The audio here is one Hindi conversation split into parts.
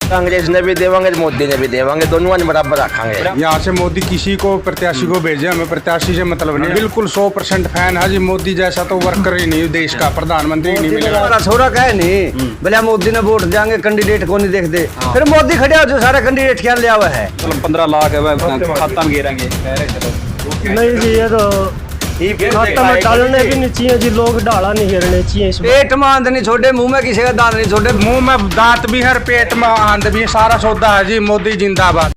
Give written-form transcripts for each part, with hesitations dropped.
कांग्रेस ने भी देवांगे, मोदी ने भी देवांगे, दोनों ने बराबर रखेंगे। यहाँ से मोदी किसी को प्रत्याशी को भेजे, हमें प्रत्याशी से मतलब नहीं। बिल्कुल 100% फैन है जी। मोदी जैसा तो वर्कर ही नहीं देश का, प्रधानमंत्री नहीं मिलेगा। हमारा छोरा कहे नहीं भले मोदी ने वोट देंगे, कैंडिडेट को नहीं देखते, फिर मोदी खड़े हो जो सारा कैंडिडेट क्या लिया हुआ है। मतलब 15 लाख है खाता में गिरेंगे। नहीं जी, ये तो खाता में डालने भी नहीं चाहिए जी, लोग डाला नहीं गिरने चाहिए इसमें। पेट में आंध नहीं छोड़े, मुंह में किसी का दांत नहीं छोड़े। मुंह में दांत भी है, पेट में आंध भी है, सारा सौदा है जी। मोदी जिंदाबाद।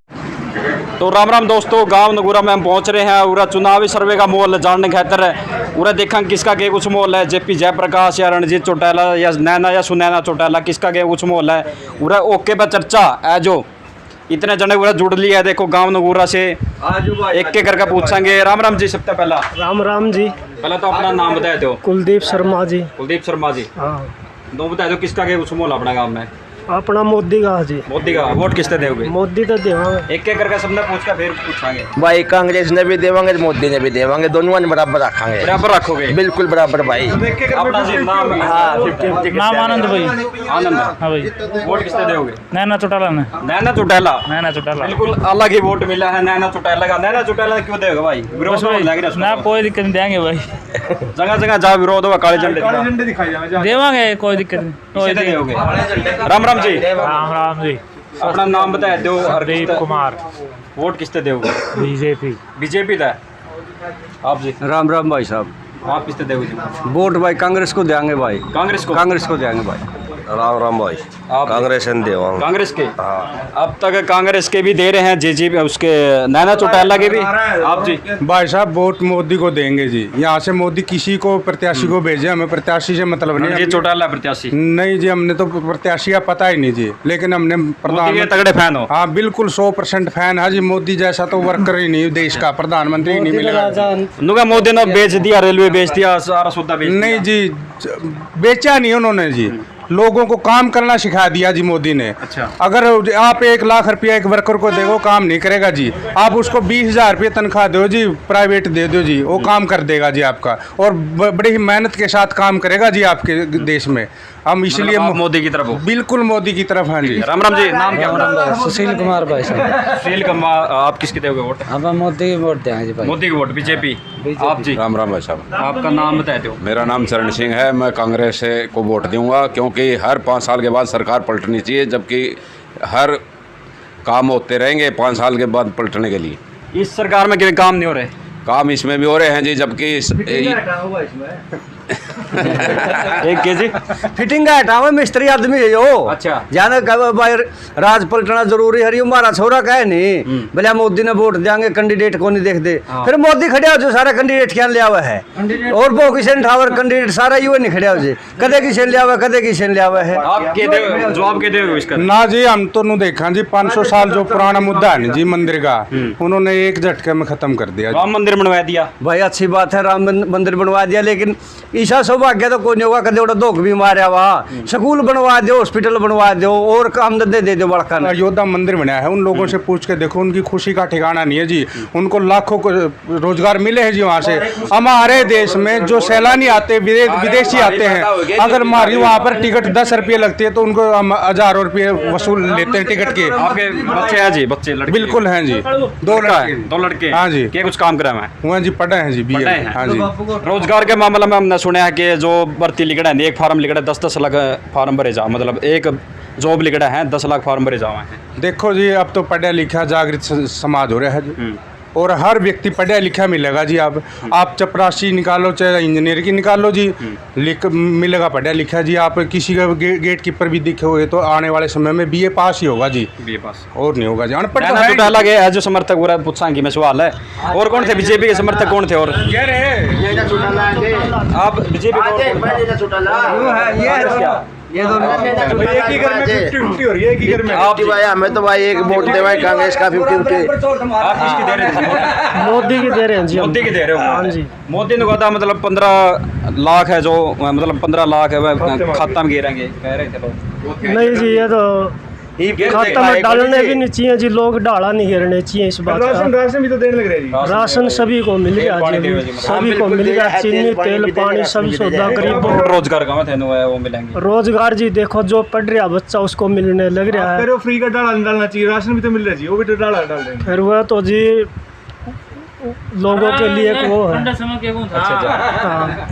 तो राम राम दोस्तों, गांव नगुरा में हम पहुंच रहे हैं। पूरा चुनावी सर्वे का माहौल जानने खातर पूरा देखा किसका के कुछ माहौल है। जेपी जयप्रकाश या रणजीत चौटाला या नैना या सुनैना चौटाला, किसका के कुछ माहौल है। पूरा ओके पर चर्चा है जो इतने जने पूरा जुड़ लिया है। देखो गांव नगुरा से एक के करके पूछेंगे। राम राम जी। सबसे पहला राम राम जी। पहले तो अपना नाम बताए दो। कुलदीप शर्मा जी। कुलदीप शर्मा जी। हाँ, दो बताए दो किसका के कुछ माहौल अपना गाँव में। अपना मोदी का जी। मोदी का वोट किसने दोगे। मोदी तो देवांगे। एक एक करके सबने पूछ कर फिर पूछांगे। भाई कांग्रेस ने भी देवांगे, मोदी ने भी देवांगे, दोनों ने बराबर रखेंगे। बराबर रखोगे। बिल्कुल बराबर भाई। अपना जी नाम। नाम आनंद भाई। आनंद। हाँ भाई। वोट किसने दोगे। नैना चौटाला ने। नैना चौटाला। नैना चौटाला बिल्कुल अलग ही वोट मिला है नैना चौटाला का। नैना चौटाला क्यों देगा भाई। विरोध लग रहा है ना, कोई दिक्कत नहीं, देंगे भाई। जगह जगह जहाँ विरोध होगा काले झंडे दिखाई जाए। देवांगे, कोई दिक्कत नहीं। किसने दोगे। राम राम जी। राम राम जी। अपना नाम बताए दो। हरदीप कुमार। वोट किसने दोगे। बीजेपी। बीजेपी का। आप जी। राम राम भाई साहब। आप किसने दोगे। वोट भाई कांग्रेस को देंगे भाई। कांग्रेस को। कांग्रेस को देंगे भाई। राम राम भाई। आप कांग्रेस ने देवांगे। कांग्रेस के। अब तक कांग्रेस के भी दे रहे हैं जी उसके नैना चौटाला के भी। आप जी। भाई साहब वोट मोदी को देंगे जी। यहाँ से मोदी किसी को प्रत्याशी को भेजे, हमें प्रत्याशी से मतलब नहीं। ये चौटाला प्रत्याशी नहीं जी, हमने तो प्रत्याशी का पता ही नहीं जी, लेकिन हमने मोदी के तगड़े फैन हो। हाँ बिल्कुल 100% फैन है जी। मोदी जैसा तो वर्कर ही नहीं देश का, प्रधानमंत्री ही नहीं मिलेगा। नुका मोदी ने बेच दिया, रेलवे बेच दिया, सारा सौदा बेच दिया। नहीं जी, बेचा नहीं उन्होंने जी, लोगों को काम करना सिखा दिया जी मोदी ने। अच्छा। अगर आप 1 लाख रुपया एक वर्कर को देखो, काम नहीं करेगा जी। आप उसको 20,000 रुपये तनख्वाह दो जी, प्राइवेट दे दो जी, वो काम कर देगा जी आपका, और बड़ी ही मेहनत के साथ काम करेगा जी आपके देश में। हम इसलिए मोदी की तरफ हो। बिल्कुल मोदी की तरफ हैं जी। राम राम जी। नाम क्या। सुशील कुमार भाई साहब। सुशील कुमार। आप किसके दोगे वोट। हम मोदी की वोट देंगे जी भाई। मोदी की वोट बीजेपी। आप जी। राम राम भाई साहब। आपका नाम बताए दो। मेरा नाम चरण सिंह है। मैं कांग्रेस को वोट दूंगा, क्योंकि हर 5 साल के बाद सरकार पलटनी चाहिए, जबकि हर काम होते रहेंगे 5 साल के बाद पलटने के लिए। इस सरकार में कितने काम नहीं हो रहे। काम इसमें भी हो रहे हैं जी, जबकि एक के जी फिटिंग का हटावे, मिस्त्री आदमी है यो। अच्छा। जाने कहे भाई राज पलटना जरूरी है। हमारा छोरा कहे नहीं भले मोदी ने वोट देंगे, कैंडिडेट को नहीं देखते, फिर मोदी खड़े हो जो सारा कैंडिडेट क्या लिया हुआ है। और वो किशन ठावर कैंडिडेट सारा यू नहीं खड़े हो जी, कदे किशन लिया हुआ, कदे किशन लिया हुआ है। आप के दे जवाब के दे इसका। ना जी, हम तो नहीं देखा जी। 500 साल जो पुराना मुद्दा है जी मंदिर का, उन्होंने एक झटके में खत्म कर दिया। राम मंदिर बनवा दिया भाई अच्छी बात है, राम मंदिर बनवा दिया, लेकिन ईसा सौभाग्य तो कोई नहीं होगा। कदे धोख भी मारे वहाँ, स्कूल बनवा दो, हॉस्पिटल बनवा दो, और काम धंधे दे दो बड़का। अयोध्या मंदिर बनाया है, उन लोगों से पूछ के देखो, उनकी खुशी का ठिकाना नहीं है जी। उनको लाखों को रोजगार मिले हैं जी वहाँ से। हमारे देश में जो सैलानी आते, विदेशी आते हैं, अगर हमारी वहाँ पर टिकट 10 रुपये लगती है, तो उनको हम हजारों रुपये वसूल लेते हैं टिकट के। आपके बच्चे हैं जी। बच्चे लड़के। बिल्कुल हैं जी। 2 लड़के। हाँ जी। क्या कुछ काम करा मैं। वहाँ जी पढ़े हैं जी, BA। हाँ जी। रोजगार के मामले में हमने सुना है कि जो भर्ती लिखड़ा है, एक फार्म लिखड़ा है, 10-10 लाख फार्म भरे जाओ, मतलब एक जॉब लिखड़ा है, 10 लाख फार्म भरे जाओ हैं। देखो जी, अब तो पढ़ा लिखा जागृत समाज हो रहा है जी, और हर व्यक्ति पढ़ा लिखा मिलेगा जी। आप चपरासी निकालो चाहे इंजीनियर की निकालो जी, मिलेगा पढ़ा लिखा जी। आप किसी का गेट कीपर भी दिखे हुए तो आने वाले समय में BA पास ही होगा जी, BA पास और नहीं होगा जी। अनपढ़ तो अलग है जो समर्थक पूरा पूछांगी मैं सवाल है। और कौन थे बीजेपी के समर्थक, कौन थे। और आप बीजेपी ये दोनों एक ही घर में 50-50 हो रही है, एक ही घर में। आप भाई हमें तो भाई एक वोट दे भाई, कांग्रेस का 50-50। आप किसकी दे रहे थे। मोदी की दे रहे हैं जी। मोदी की दे रहे हो। हाँ जी। मोदी ने कहा मतलब 15 लाख है, जो मतलब 15 लाख है खाता में गिरेंगे कह रहे थे लोग। नहीं जी, ये तो खाता में डालने भी नहीं चाहिए जी, लोग डाला नहीं गिरने चाहिए इस बात का। राशन भी तो देने लग रहे हैं जी। राशन सभी को मिल गया जी, सभी को मिल गया, चीनी तेल पानी सब सौदा गरीबों को। रोजगार कहाँ थे वो मिलेंगे? रोजगार जी देखो, जो पढ़ रहा बच्चा उसको मिलने लग रहा है। फ्री का डालना चाहिए, राशन भी तो मिल रहा है जी, वो भी तो डाल देंगे। फिर वह तो जी लोगों के लिए वो है। हाँ,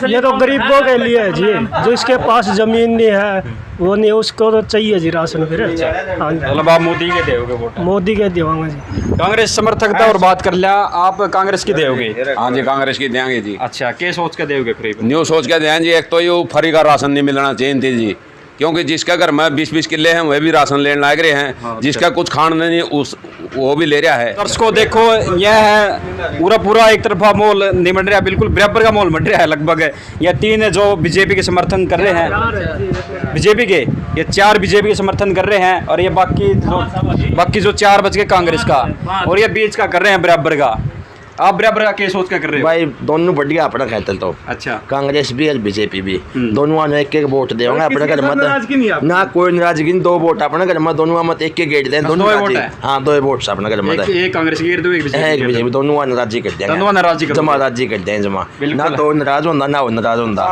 ये तो गरीबों के लिए है जी, जो इसके पास जमीन नहीं है वो नहीं, उसको तो चाहिए जी राशन। फिर हाँ जी, मतलब आप मोदी के दोगे वोट? मोदी के देवांगे जी। कांग्रेस समर्थकता और बात कर लिया, आप कांग्रेस की दोगे? हाँ जी, कांग्रेस की देंगे जी। अच्छा, क्या सोच के दोगे फिर? न्यू सोच के दें जी। एक तो ये फ्री का राशन नहीं मिलना चाहिए थी जी, क्योंकि जिसका घर में 20-20 किले हैं वह भी राशन लेने लग रहे हैं, जिसका कुछ खाने नहीं उस वो भी ले रहा है। दर्शकों देखो, यह है पूरा एक तरफा माहौल नहीं बन रहा है, बिल्कुल बराबर का माहौल बन रहा है लगभग। ये 3 जो बीजेपी के समर्थन कर रहे हैं, बीजेपी के ये 4 बीजेपी के समर्थन कर रहे हैं, और ये बाकी जो 4 बच गए कांग्रेस का, और ये बीच का कर रहे हैं बराबर का। आप बराबर का क्या सोच क्या कर रहे हो? भाई दोनों बढ़िया अपना कहते तो अच्छा, कांग्रेस भी और बीजेपी भी दोनों ने एक वोट देंगे अपने घर मत ना, कोई नाराजगी, 2 वोट अपने घर में, दोनों मत एक गेट दें, दोनों वोट है। हाँ 2 वोट अपने घर में, एक कांग्रेस की दो, एक बीजेपी, दोनों नाराजी कर देंगे, जमा राजी कर दें जमा, ना तो नाराज होता ना नाराज होता।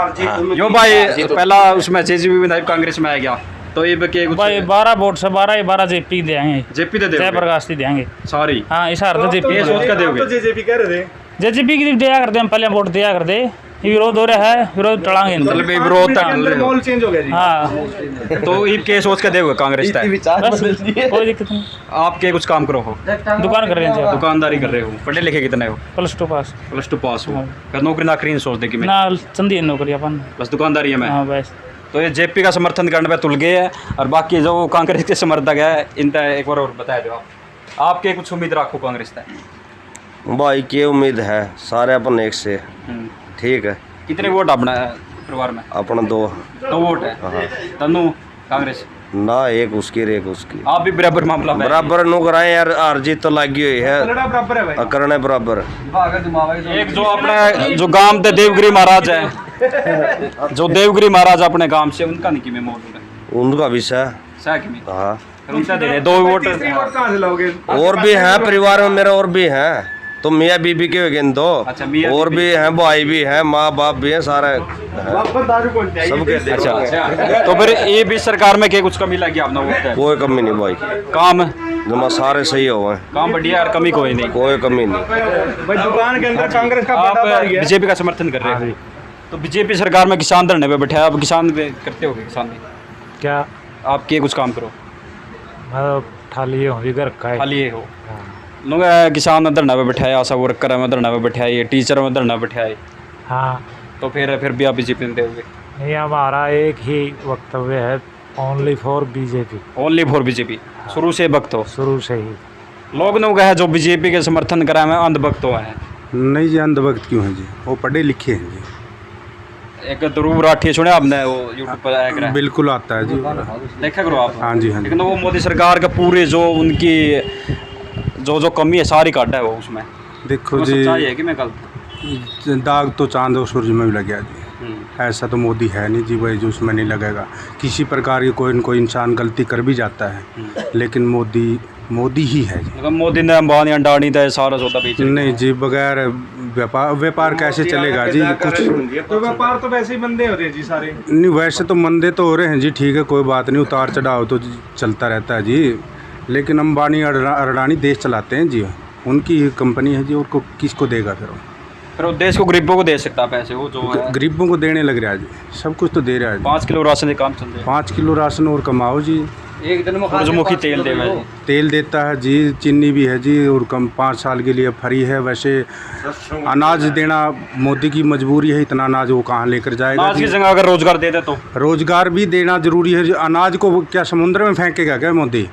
यो भाई पहला उसमें जेजेपी में कांग्रेस में आ गया, तो ये भाई 12 वोट से 12 जेपी देंगे, जेपी दे जयप्रकाश की देंगे सॉरी। हाँ, इस हार जेपी ये सोच का दोगे? जेजेपी कह रहे थे, जेपी की दिया करते हैं, पहले वोट दिया करते, विरोध हो रहा है, विरोध टलांगे मतलब विरोध माहौल चेंज हो गया जी। हाँ, तो ये क्या सोच के दोगे कांग्रेस तक? बस कोई दिक्कत नहीं। आप क्या कुछ काम करो हो? दुकान कर रहे हैं, दुकानदारी कर रहे हो? पढ़े लिखे कितने हो? +2 पास। +2 पास हो? फिर नौकरी नाकरी सोच दे कि मैं ना चंदी है नौकरी अपन, बस दुकानदारी है मैं। हाँ बस। तो ये जेपी का समर्थन करने पे तुल गए हैं, और बाकी जो कांग्रेस के समर्थक है इनका एक बार और बता दो आप क्या कुछ उम्मीद रखो कांग्रेस तक? भाई क्या उम्मीद है, सारे अपन एक से ठीक है। कितने वोट अपना परिवार में? अपना 2 वोट है तनु कांग्रेस ना, एक उसकी एक उसकी। आप भी बराबर मामला में? बराबर नो कराए यार, हार जीत तो लगी हुई है, बराबर है भाई, करने बराबर। एक जो अपने जो गांव थे देवगिरी महाराज है, जो देवगिरी महाराज अपने गांव से, उनका नहीं कि मैं मौजूद है, उनका विषय हाँ उनसे दे रहे 2 वोट। कहाँ से लाओगे? और भी हैं परिवार में मेरे, और भी हैं, तो मियाँ बीबी के हो गए 2, अच्छा, मियाँ और भी हैं, भाई भी हैं, माँ बाप भी हैं, सारे सबके। अच्छा, तो फिर ये भी सरकार में क्या कुछ कमी लगी आपने वोट है? कोई कमी नहीं भाई, काम जमा सारे सही हो गए, काम बढ़िया और कमी कोई नहीं, कोई कमी नहीं। भाई दुकान के अंदर कांग्रेस का आप बड़ा भारी है। बीजेपी का समर्थन कर रहे हो, तो बीजेपी सरकार में किसान धरने पे बैठे, आप किसान पे करते हो किसान में क्या आप क्या कुछ काम करो? ठाली होगी घर का खाली ये हो लोग किसान धरना पे बैठाए, आशा वर्कर में धरना पे बैठाए, टीचर में धरना बैठाए, हाँ, तो फिर भी आप बीजेपी में दोगे? नहीं, हमारा एक ही वक्तव्य है, only for BJP, only for BJP, शुरू से भक्त हो? शुरू से ही। लोग है जो बीजेपी के समर्थन करा में अंधभक्त हुआ है। नहीं जी, अंधभक्त क्यों है जी, वो पढ़े लिखे हैं जी। एक ध्रुव राठी सुने आपने, वो यूट्यूब पर आया करा, बिल्कुल आता है जी, देखा करो आप। हाँ जी हाँ जी। लेकिन वो मोदी सरकार का पूरे जो उनकी जो कमी है सारी काटा है वो उसमें। देखो वो जी, सच्चाई है कि मैं गलत? दाग तो चांद और सूरज में भी लग गया जी, ऐसा तो मोदी है नहीं जी भाई जो उसमें नहीं लगेगा। किसी प्रकार की कोई न कोई इंसान गलती कर भी जाता है, लेकिन मोदी ही है जी। मतलब मोदी ने अंबानी अंडानी था सारा सौदा बेच नहीं जी, बगैर व्यापार कैसे चलेगा जी? कुछ तो व्यापार तो वैसे ही मंदे हो रहे हैं जी सारे। नहीं, वैसे तो मंदे तो हो रहे हैं जी, ठीक है, कोई बात नहीं, उतार चढ़ाव तो चलता रहता है जी, लेकिन अंबानी अडानी देश चलाते हैं जी, उनकी कंपनी है जी, और को किसको देगा फिर वो देश को गरीबों को दे सकता है पैसे, वो जो है गरीबों को देने लग रहा है जी, सब कुछ तो दे रहा है। 5 किलो राशन से काम चल रहा है, 5 किलो राशन और कमाओ जी, एक दिन में सूरजमुखी तेल देगा जी, तेल देता है जी, चीनी भी है जी, और कम 5 साल के लिए फ्री है। वैसे अनाज देना मोदी की मजबूरी है, इतना अनाज वो कहाँ लेकर जाएगा? अनाज की जगह अगर रोजगार दे दे तो रोजगार भी देना जरूरी है। अनाज को क्या समुद्र में फेंकेगा क्या मोदी?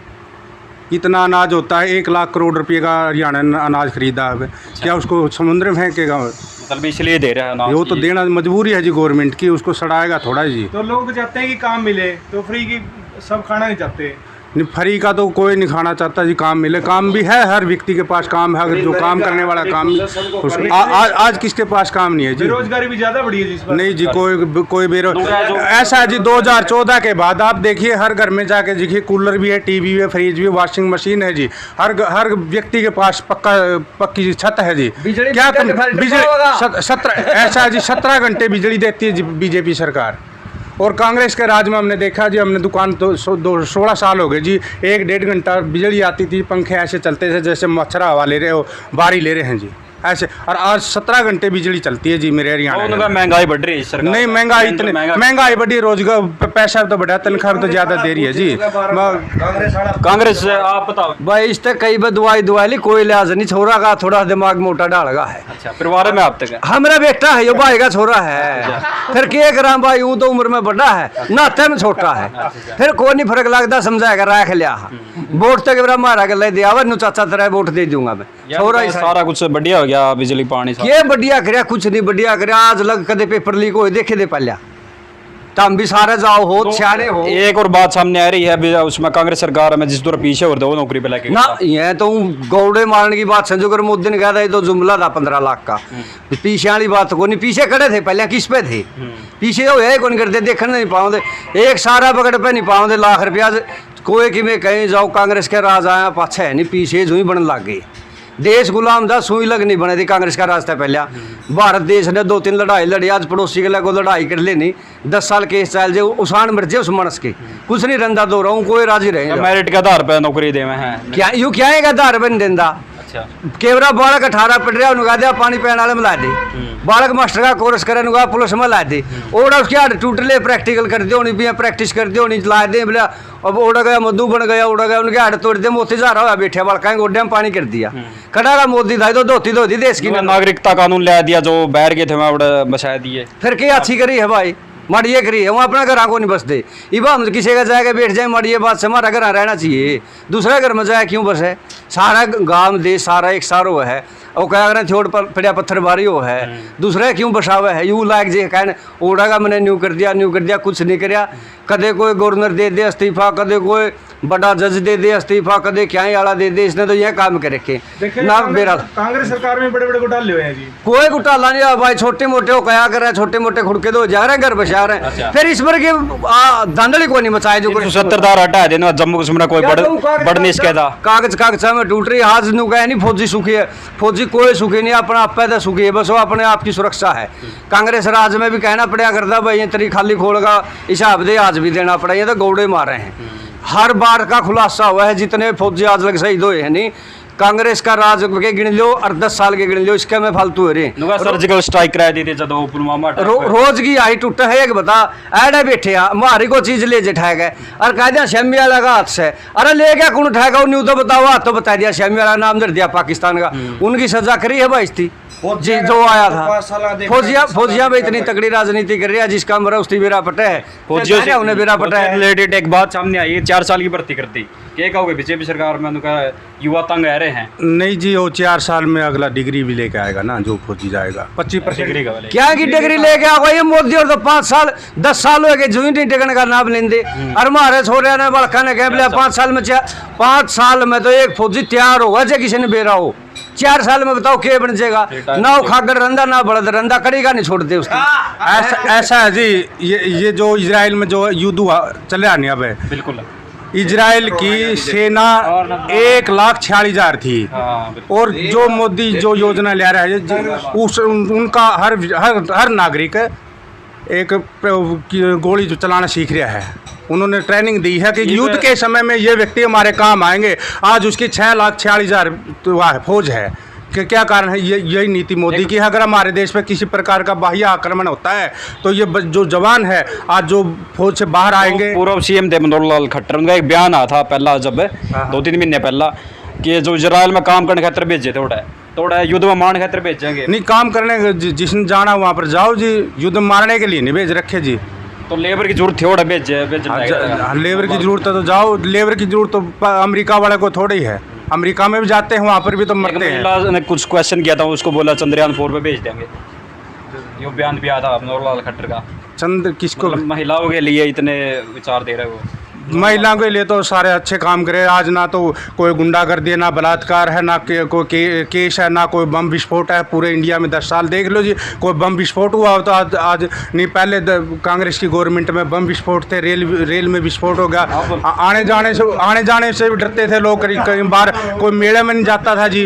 इतना अनाज होता है, 1 लाख करोड़ रुपए का हरियाणा ने अनाज खरीदा है, क्या उसको समुद्र में फेंकेगा? मतलब इसलिए दे रहा है अनाज वो तो की। देना मजबूरी है जी गवर्नमेंट की, उसको सड़ाएगा थोड़ा जी। तो लोग चाहते हैं कि काम मिले, तो फ्री की सब खाना नहीं चाहते। नहीं, फ्री का तो कोई नहीं खाना चाहता जी। काम मिले, काम भी है, हर व्यक्ति के पास काम है। अगर जो काम करने वाला काम आज किसके पास काम नहीं है जी। बेरोजगारी भी ज्यादा बढ़ी है जी। नहीं जी, कोई बेरोजगार ऐसा है जी। 2014 के बाद आप देखिए, हर घर में जाके देखिए, कूलर भी है, टीवी भी है, फ्रिज भी, वॉशिंग मशीन है जी। हर व्यक्ति के पास पक्की छत है जी। क्या बिजली 17 ऐसा है जी, 17 घंटे बिजली देती है जी बीजेपी सरकार। और कांग्रेस के राज में हमने देखा जी, हमने दुकान तो 16 साल हो गए जी, 1-1.5 घंटा बिजली आती थी, पंखे ऐसे चलते थे जैसे मच्छर हवा ले रहे हो, बारी ले रहे हैं जी ऐसे। और आज 17 घंटे बिजली चलती है जी मेरे हरियाणा में। महंगाई बढ़ रही है सरकार। नहीं, महंगाई इतनी महंगाई बढ़ी, रोजगार पैसा तो बढ़ा, तनख्वाह तो ज्यादा दे रही है जी कांग्रेस। आप बताओ भाई, इस तक कई बार दवाई ली, कोई लिहाज नहीं। छोरा का थोड़ा दिमाग मोटा डालगा है। अच्छा, परिवार में आप तक है? हमारा बेटा है, यो भाई का छोरा है। फिर क्या करा भाई, यूं तो उम्र में बड़ा है, नाते में छोटा है। फिर कोई नहीं फर्क लगता, समझाएगा रख लिया। वोट तक मारा के ले दिया, नु चाचा तेरा वोट दे दूंगा मैं। छोरा ही सारा कुछ बढ़िया हो गया, बिजली पानी ये बढ़िया कर, कुछ नहीं बढ़िया कर। आज लग कदे पेपर लीक हो देखे दे पहले, तम भी सारे जाओ हो सियाने हो। एक और बात सामने आ रही है, उसमें कांग्रेस सरकार में जिस तरह पीछे और दो नौकरी पे लेके ना, ये तो गौड़े मारने की बात समझो कर। मोदी ने कहा था ये तो जुमला था 15 लाख का। पीछे वाली बात को नहीं, पीछे खड़े थे पहले, किस पे थे पीछे? हो कौन करते, देखने नहीं पाओगे, एक सारा पकड़ पे नहीं पाओगे। लाख रुपया कोई कि में कहीं जाओ, कांग्रेस के राज आया पाछे है नहीं, पीछे जुई बनने लग गई। देश गुलाम था, सुई लग नहीं बने थी कांग्रेस का रास्ता पहले। भारत देश ने 2-3 लड़ाई लड़ी, आज पड़ोसी के को लड़ाई कर लेनी। 10 साल केस चल जाए, उसान मर जाए उस मनस के, कुछ नहीं रंदा दो रहा हूँ, कोई राजी रहेगा। मेरिट के आधार पर नौकरी दे में है क्या यूँ क्या है आधार पर नहीं देंदा। अच्छा, केवरा बालक 18 पढ़ रहा, उन्होंने दिया पानी पैन वाले में ला दे। बालक मास्टर का कोर्स करे, उन्होंने पुलिस में ला दे। ओड़ा उसके हाथ टूट ले, प्रैक्टिकल कर दो, भी प्रैक्टिस कर दो, ला दे बोला। अब उड़ गया, मधु बन गया, उड़ गया, उनके हाथ तोड़ दे, मोती जा रहा बैठे बालका गोड्या में पानी कर दिया। कड़ा मोदी था तो धोती देश की। नागरिकता कानून ला दिया, जो बैठ गए थे वहाँ बचा दिए। फिर क्या अच्छी करी है भाई, मड़िए करी है, वहाँ अपना घर को नहीं बसते। इबा हम किसी का जाएगा बैठ जाए, मड़िए बात से हमारा घर रहना चाहिए, दूसरा घर में जाए क्यों बस है। सारा गांव देश सारा एक सारो है, और क्या करें छोड़ पर पड़िया पत्थर बारी हो है, दूसरा क्यों बसावा है। यूँ लायक जे कहने ओढ़ा का मैंने न्यू कर दिया, कुछ नहीं कराया। कदे कोई गवर्नर दे दे इस्तीफा, कदे कोई बड़ा जज दे दे इस्तीफा, कदे क्या ही आला दे दे। इसने तो यह काम कर रखे ना। मेरा कांग्रेस सरकार में बड़े बड़े घोटाले हुए हैं जी। कोई घोटाला नहीं है भाई, छोटे मोटे वो क्या कर रहे हैं, छोटे मोटे खुड़के तो जा रहे हैं, घर बचा रहे हैं। फिर इस पर धांधली को नहीं मचाए जो 70 हटा देना। जम्मू कश्मीर कोई बढ़ने इसके कागज में टूट रही, हाथ नु कहे नहीं फौजी सुखी है, फौजी कोई सुखी नहीं, अपना आप पैदा सुखी है, बस वो अपने आप की सुरक्षा है। कांग्रेस राज में भी कहना पड़ा करता भाई, ये तेरी खाली खोलगा हिसाब दे, आज भी देना पड़ा। ये तो गौड़े मारे हैं, हर बार का खुलासा हुआ है। जितने फौजी आज लग शहीद हुए हैं नहीं, कांग्रेस का राज के गिन लो और 10 साल के गिन लो, इसके में फालतू हो रहे। सर्जिकल स्ट्राइक करा दी थी जब पुलवामा रोज की आई टूट है। एक बता ऐडे बैठे हमारी को चीज ले उठाया गया और कह दिया शमी वाला का हाथ से। अरे ले गया कौन उठाएगा, न्यू तो बताओ, हाथ तो बता दिया, शमी वाला नाम दे दिया पाकिस्तान का। उनकी सजा करी है भाई थी जी, जो आया था। फौजिया में इतनी तगड़ी राजनीति कर रही है, जिसका मरा उसकी बेरा पटे है, फौजियों से उन्हें बेरा पटा है। रिलेटेड एक बात सामने आई है, 4 साल की भर्ती करती, क्या कहोगे बीजेपी सरकार में उनका युवा तंग रह रहे हैं? नहीं जी, वो 4 साल में अगला डिग्री भी लेके आएगा ना, जो फौजी जाएगा 25% डिग्री का क्या की डिग्री लेके आओ। ये मोदी और तो 5 साल 10 साल हो गए जूनिटी टिकन का नाम लेंदे। और हमारे छोरे ने बड़का ने कह बोले 5 साल में 5 साल में तो एक फौजी तैयार होगा, जो किसी ने बेरा हो। 4 साल में बताओ क्या बन जाएगा, ना वो खागर रंदा ना बड़द रंदा, करेगा नहीं छोड़ते उसकी। ऐसा है जी, ये जो इजराइल में जो युद्ध चले आने अब है, बिल्कुल इजराइल की सेना 1,46,000 थी। और जो मोदी जो योजना ले रहा है, उनका हर नागरिक एक गोली जो चलाना सीख रहा है। उन्होंने ट्रेनिंग दी है कि युद्ध के समय में ये व्यक्ति हमारे काम आएंगे। आज उसकी 6,46,000 फौज है। कि क्या कारण है? यही नीति मोदी की है। अगर हमारे देश में किसी प्रकार का बाह्य आक्रमण होता है तो ये जो जवान है आज जो फौज से बाहर आएंगे। पूर्व सीएम थे मनोहर लाल खट्टर, उनका एक बयान आया था पहला, जब 2-3 महीने पहला, कि जो इजराइल में काम करने खातर भेजे थोड़ा युद्ध में मारने खातर भेजेंगे। नहीं, काम करने जिसने जाना वहाँ पर जाओ जी, युद्ध मारने के लिए नहीं भेज रखे जी। तो लेबर की जरूरत थोड़ा भेज लेबर की जरूरत है तो जाओ। लेबर की जरूरत तो अमेरिका वाले को थोड़ी है, अमेरिका में भी जाते हैं, वहाँ पर भी तो मरते हैं। ने कुछ क्वेश्चन किया था, उसको बोला चंद्रयान 4 पे भेज देंगे। ये बयान भी आया था मनोहर लाल खट्टर का। चंद्र किसको? महिलाओं के लिए इतने विचार दे रहे हो? महिलाओं के लिए तो सारे अच्छे काम करे। आज ना तो कोई गुंडागर्दी है, ना बलात्कार है, ना कोई केस है, ना कोई बम विस्फोट है। पूरे इंडिया में 10 साल देख लो जी, कोई बम विस्फोट हुआ हो तो आज नहीं, पहले कांग्रेस की गवर्नमेंट में बम विस्फोट थे, रेल में विस्फोट हो गया। आने जाने से भी डरते थे लोग। कई बार कोई मेले में नहीं जाता था जी।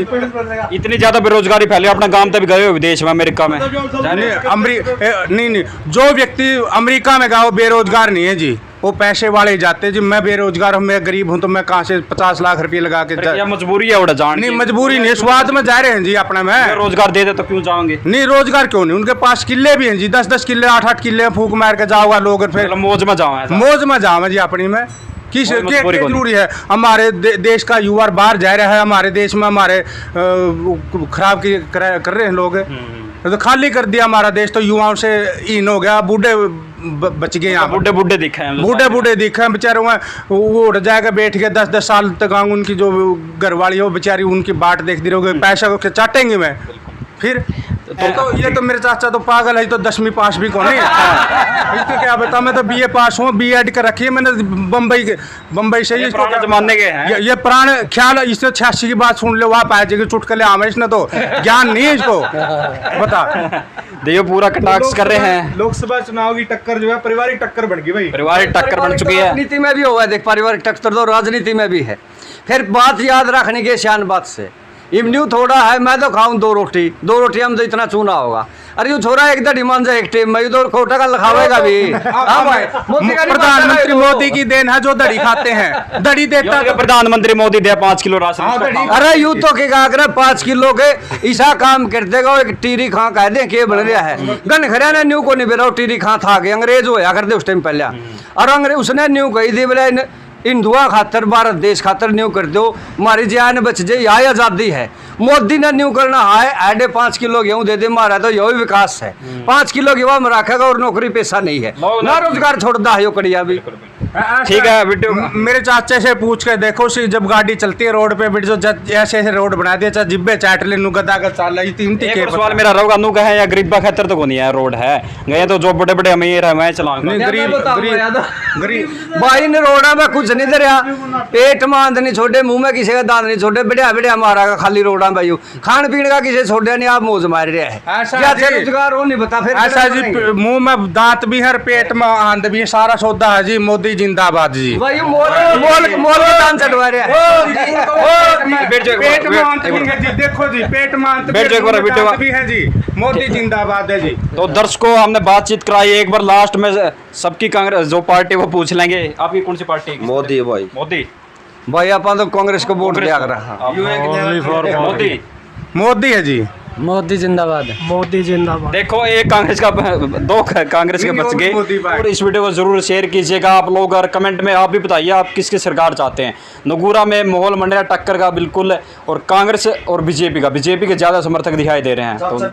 इतनी ज़्यादा बेरोजगारी फैली, अपना गांव तक गए हो विदेश में, अमेरिका में? नहीं, जो व्यक्ति अमेरिका में गया वो बेरोजगार नहीं है जी, वो पैसे वाले जाते हैं जी। मैं बेरोजगार हूँ, मैं गरीब हूँ, तो मैं कहाँ से 50 लाख रुपये लगा के या मजबूरी है उड़ा जान? नहीं, मजबूरी नहीं, स्वाद में जा रहे हैं जी अपना। में रोजगार दे दे तो क्यों जाओगे? नहीं, रोजगार क्यों नहीं, उनके पास किले भी हैं जी, 10-10 किले 8-8 किले फूक मार के जाओगा लोग, फिर मौज में जाओ, मौज में जाओ जी अपनी में। किस जरूरी है? हमारे देश का युवा बाहर जा रहा है, हमारे देश में हमारे खराब कर रहे हैं लोग। तो खाली कर दिया हमारा देश, तो युवाओं से हीन हो गया। बूढ़े बच गए यहाँ, बूढ़े दिखे हैं, बूढ़े दिखे हैं बेचारे। वो उड़ जाएगा बैठ के 10-10 साल तक, उनकी जो घरवाली हो बेचारी उनकी बाट देखती रहोगे, पैसा चाटेंगे मैं फिर। तो ये तो मेरे चाचा तो पागल है, तो 10वीं पास भी कौन है। इसको क्या बता, मैं तो BA पास हूँ, BEd कर रखी है मैंने बम्बई से। पुराने जमाने के हैं ये पुराने ख्याल। इसने 86 की बात सुन ले, वहाँ पाया जाएगी चुटकले आम, इसने तो ज्ञान नहीं है इसको। बता देखो पूरा कटाक्ष कर रहे हैं। लोकसभा चुनाव की टक्कर जो है पारिवारिक टक्कर बन गई भाई, पारिवारिक टक्कर बन चुकी है। राजनीति में भी हुआ है, देख, पारिवारिक टक्कर तो राजनीति में भी है। फिर बात याद रखने के शान बात से इमन्यू थोड़ा है, मैं तो खाऊं 2 रोटी हम तो इतना चूना होगा। अरे ये छोरा एक दड़ी मान जाए, एक टेम में तो खोटा का लिखावेगा भी। प्रधानमंत्री मोदी की देन है जो दड़ी खाते हैं, दड़ी देता है प्रधानमंत्री मोदी दे 5 किलो राशन। अरे यू तो के का 5 किलो के ऐसा काम कर देगा। एक टीरी खां कह दे के बन रहा है, गन खरिया ने न्यू को नहीं बेरा, टीरी खां था के अंग्रेज होया कर दे उस टाइम पहले। और अंग्रेज उसने न्यू कही थी बोले हिंदुआ खातर, भारत देश खातर न्यू कर दो, हमारी जान बच जाए, यह आज़ादी है। मोदी ने न्यू करना है, आडे 5 किलो गेहूं दे दे, मारा तो यही विकास है। 5 किलो गेहूं में रखेगा और नौकरी पैसा नहीं है, ना रोजगार छोड़ता है यो कड़िया भी। ठीक है वीडियो मेरे चाचा से पूछ के देखो, जब गाड़ी चलती है रोड पे, जो ऐसे रोड बना दिया, चाहे जिब्बे चाट ले, गदा का चाल रही 3 टिके। सवाल मेरा रहोगा, नु कहे या गरीबा खातर तो कोनी है, रोड है गए तो जो बड़े बड़े अमीर है मैं चलाऊंगा। गरीब भाई ने रोडा में कुछ नहीं दरिया, पेट मांद नहीं छोड़े, मुंह में किसी का दांत नहीं छोड़े, बढ़िया मारा का खाली रोडा में भाई। खान पीने का किसी छोड़े नहीं, आप मौज मार रहे हैं। क्या रोजगार हो नहीं बता फिर ऐसा जी, मुंह में दांत भी है, पेट में आंद भी है, सारा सौदा है जी। मोदी जिंदाबाद जी। भाई मोल के दान चढ़वा रहे हैं। पेट में आंत भी है जी, देखो जी, पेट में आंत भी है जी। मोदी जिंदाबाद है जी। तो दर्शकों हमने बातचीत कराई, एक बार लास्ट में सबकी कांग्रेस जो पार्टी वो पूछ लेंगे, आपकी कौन सी पार्टी? मोदी भाई। मोदी भाई अपन तो कांग्रेस को वोट दिया रहा। मोदी मोदी है जी। मोदी जिंदाबाद है। मोदी जिंदाबाद। देखो एक कांग्रेस का 2 कांग्रेस के बच गए। और इस वीडियो को जरूर शेयर कीजिएगा आप लोग, और कमेंट में आप भी बताइए आप किसकी सरकार चाहते हैं। नगूरा में माहौल मंड रहा टक्कर का बिल्कुल, और कांग्रेस और बीजेपी के ज़्यादा समर्थक दिखाई दे रहे हैं। तो